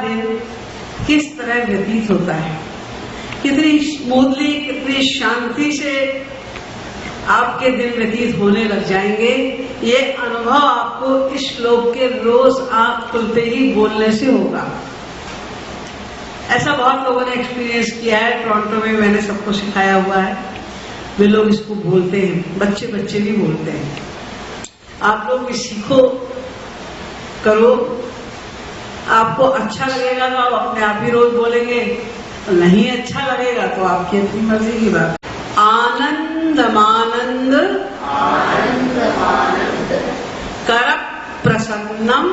दिन किस तरह व्यतीत होता है, कितनी स्मूथली, कितनी शांति से आपके दिन व्यतीत होने लग जाएंगे। ये अनुभव आपको इस श्लोक के रोज आंख खुलते ही बोलने से होगा। ऐसा बहुत लोगों ने एक्सपीरियंस किया है। टोरंटो में मैंने सबको सिखाया हुआ है, वे लोग इसको बोलते हैं, बच्चे बच्चे भी बोलते हैं। आप लोग भी सीखो, करो। आपको अच्छा लगेगा तो आप अपने आप ही रोज बोलेंगे, नहीं अच्छा लगेगा तो आपकी अपनी मर्जी की बात। आनंद मानंद कर प्रसन्नम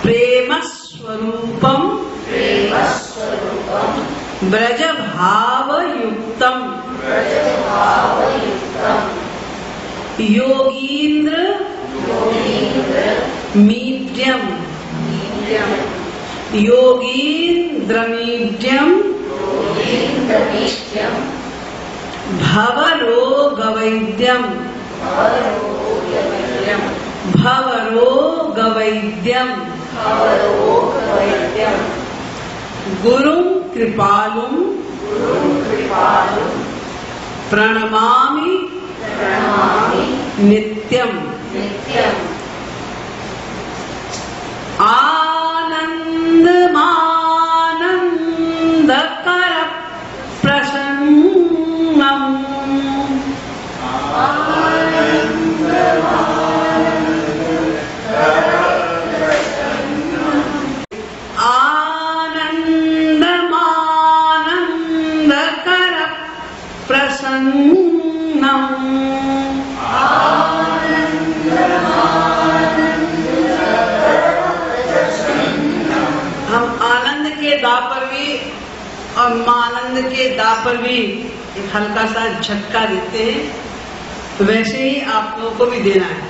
प्रेम स्वरूपम ब्रज भाव युक्तम योगींद्र मीड्यम योगींद्रमीड्यम भवरोगवैद्यम भवरोगवैद्यम गुरुं कृपालुं प्रणमामि नित्यम। आनंद मानंद कर प्रसन्नम आनंद मानंद कर प्रसन्नम दा पर भी और मानंद के दा पर भी एक हल्का सा झटका देते हैं, तो वैसे ही आप लोगों को भी देना है।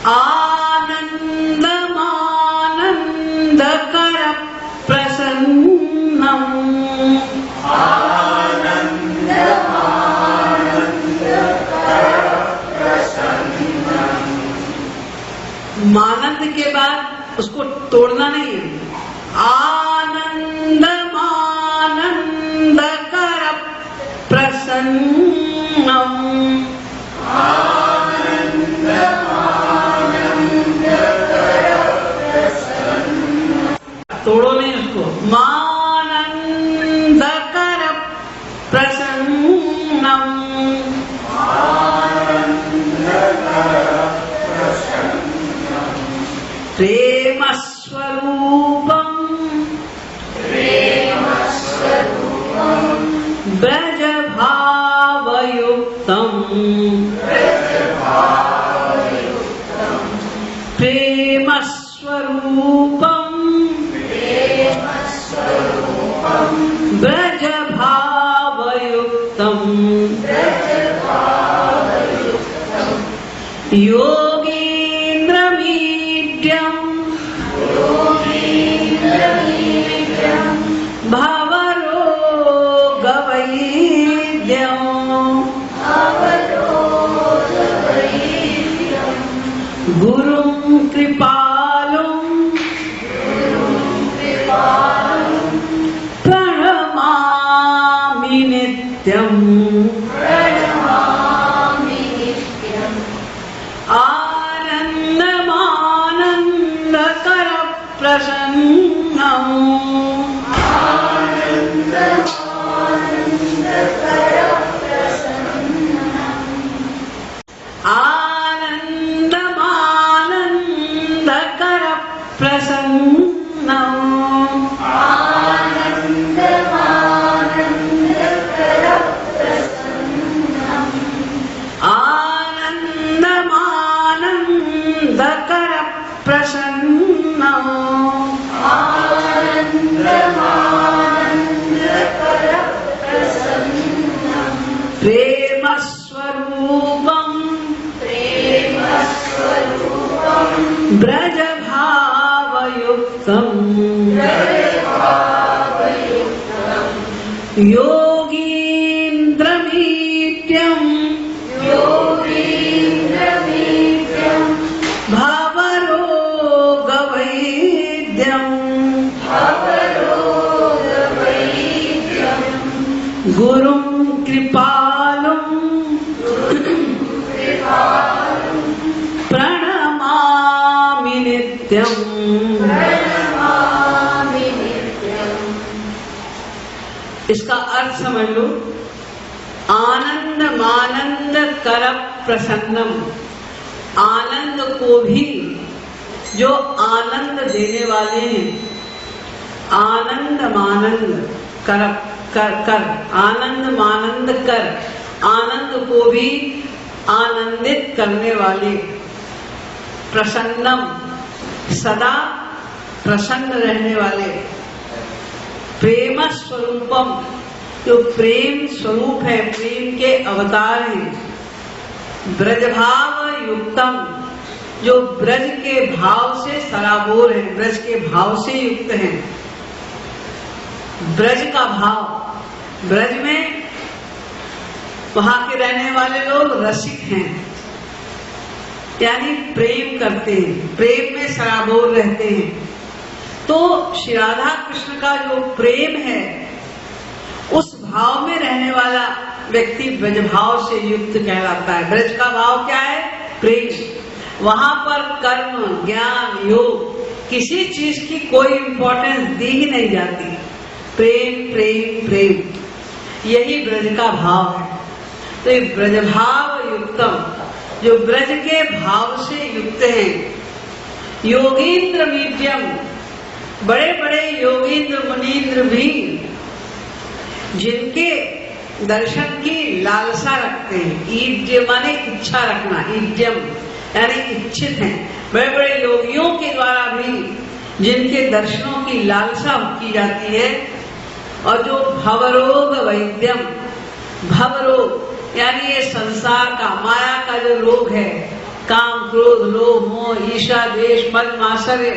आनंद मानंद कर प्रसन्नम मानंद के बाद उसको तोड़ना नहीं है। आनंद मानंद कर प्रसन्नम तोड़ो नहीं उसको। मानंद कर प्रसन्नम प्रेम स्वरूपम ब्रज भावयुक्तम प्रेम स्वरूपम ब्रज भावयुक्तम योगींद्रमीड्यम भवरोगवैद्यम गुरुं कृपालुं प्रणमामि नित्यम। आनंद मानंद कर प्रसन्नम आनंद मानंद कर प्रसन्नम आनंद मानंद कर प्रसन्नम प्रेम स्वरूपम ब्रज भावयुक्तम योगींद्रमीड्यम भवरो नित्यम। इसका अर्थ समझ लो, आनंद मानंद कर प्रसन्नम। आनंद को भी जो आनंद देने वाले हैं, आनंद मानंद कर आनंद मानंद कर, आनंद को भी आनंदित करने वाले, प्रसन्नम सदा प्रसन्न रहने वाले, प्रेम स्वरूपम जो प्रेम स्वरूप है, प्रेम के अवतार हैं, ब्रजभाव युक्तम जो ब्रज के भाव से सराबोर है, ब्रज के भाव से युक्त हैं। ब्रज का भाव, ब्रज में वहां के रहने वाले लोग रसिक हैं, यानी प्रेम करते हैं, प्रेम में सराबोर रहते हैं। तो श्री राधा कृष्ण का जो प्रेम है, उस भाव में रहने वाला व्यक्ति ब्रज भाव से युक्त कहलाता है। ब्रज का भाव क्या है? प्रेम। वहां पर कर्म, ज्ञान, योग किसी चीज की कोई इंपॉर्टेंस दी ही नहीं जाती। प्रेम प्रेम प्रेम, यही ब्रज का भाव है। तो ये ब्रज भाव युक्तम जो ब्रज के भाव से युक्त हैं। योगींद्र मीड्यम बड़े बड़े योगींद्र मुनींद्र भी जिनके दर्शन की लालसा रखते हैं। ईड्य माने इच्छा रखना, ईड्यम यानी इच्छित हैं। बड़े बड़े योगियों के द्वारा भी जिनके दर्शनों की लालसा की जाती है। और जो भवरोग वैद्यम, भवरोग यानी ये संसार का, माया का जो रोग है, काम क्रोध लोभ मोह ईर्ष्या द्वेष मद मात्सर्य,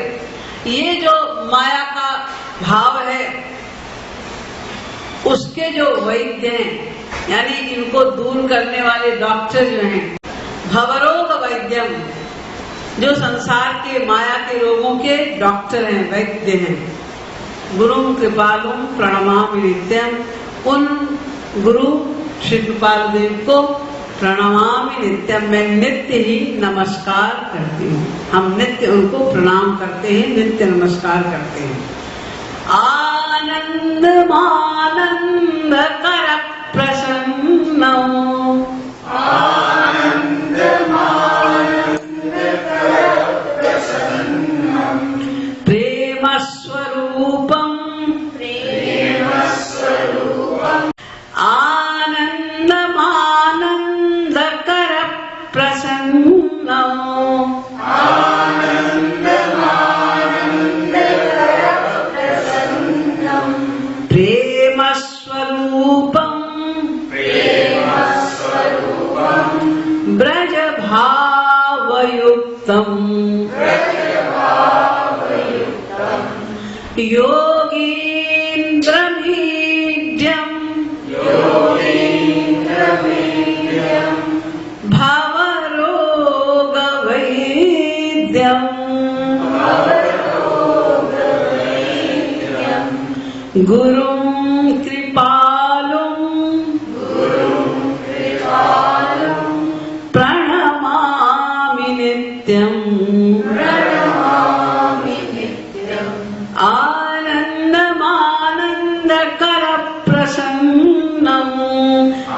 ये जो माया का भाव है, उसके जो वैद्य हैं, यानी इनको दूर करने वाले डॉक्टर जो हैं, भवरोग वैद्यम जो संसार के माया के रोगों के डॉक्टर हैं, वैद्य हैं। गुरुम कृपालुम प्रणमामि नित्यम, उन गुरु श्री कृपाल देव को प्रणमामि नित्यम, मैं नित्य ही नमस्कार करती हूँ। हम नित्य उनको प्रणाम करते हैं, नित्य नमस्कार करते हैं। आनंद मानंद कर प्रसन्नो, आनंद मानंद कर प्रसन्नो, प्रेम स्वरूपम, प्रेम स्वरूपम, आनंद मानंद कर प्रसन्नो, आनंद मानंद कर प्रसन्नो, प्रेम स्वरूपम, प्रेम स्वरूपम, ब्रज भावयुक्तम, ब्रज भावयुक्तम, योगीन्द्रमीड्यम, योगीन्द्रमीड्यम, भवरोग वैद्यम, भवरोग वैद्यम, गुरुं कृपालुं, गुरुं कृपालुं, प्रणमामि नित्यं, प्रणमामि नित्यं, आनन्दमानन्दकर प्रसन्नं,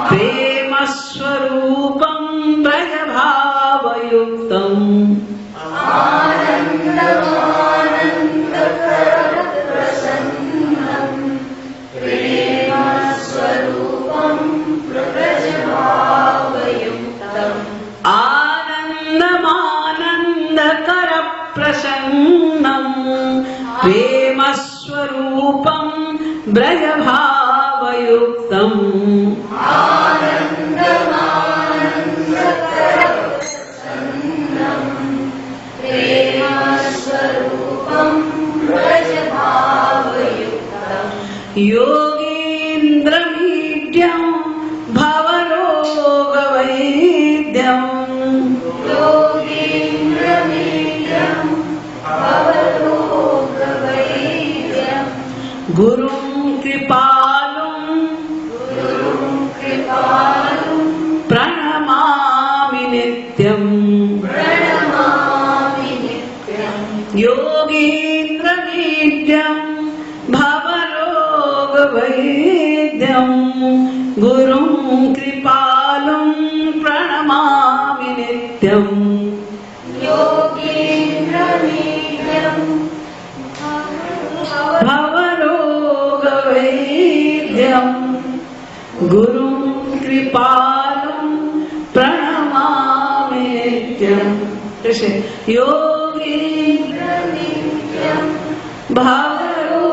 प्रेम स्वरूपं ब्रजभावयुक्तम्, आनन्दमानन्दकर प्रसन्नं, प्रेम स्वरूपं ब्रजभावयुक्तम्, आनन्दमानन्दकर प्रसन्नं, प्रेम स्वरूपं ब्रजभावयुक्तम्, आनन्दमानन्दकर प्रसन्नं, प्रेम स्वरूपं ब्रजभावयुक्तम्, योगीन्द्रमीड्यं भवरोगवैद्यं, योगीन्द्रमीड्यं भवरोगवैद्यं, गुरुं कृपालुं, गुरुं कृपालुं, प्रणमामि नित्यं, प्रणमामि नित्यं, योगीन्द्रमीड्यं भवरोगवैद्यं गुरुं कृपालुं प्रणमामि नित्यम् योगीन्द्रमीड्यं भवरोगवैद्यं गुरुं कृपालुं प्रणमामि नित्यम्। जैसे योगीन्द्रमीड्यं भवरोगवैद्यं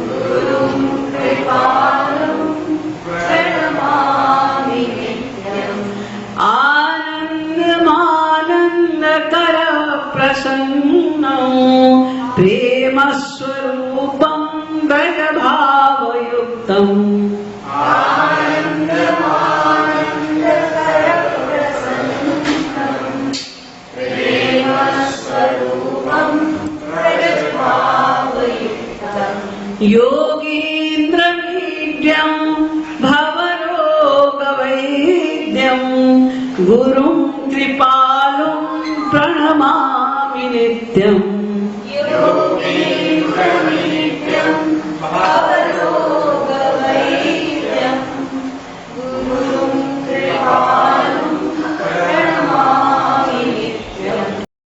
गुरुं कृपालुं प्रणमामि नित्यम्। आनन्दमानन्दकर प्रसन्नं प्रेमस्वरूपं ब्रजभावयुक्तम् योगीन्द्रमीड्यं भवरोगवैद्यं गुरुं कृपालुं प्रणमामि नित्यम्।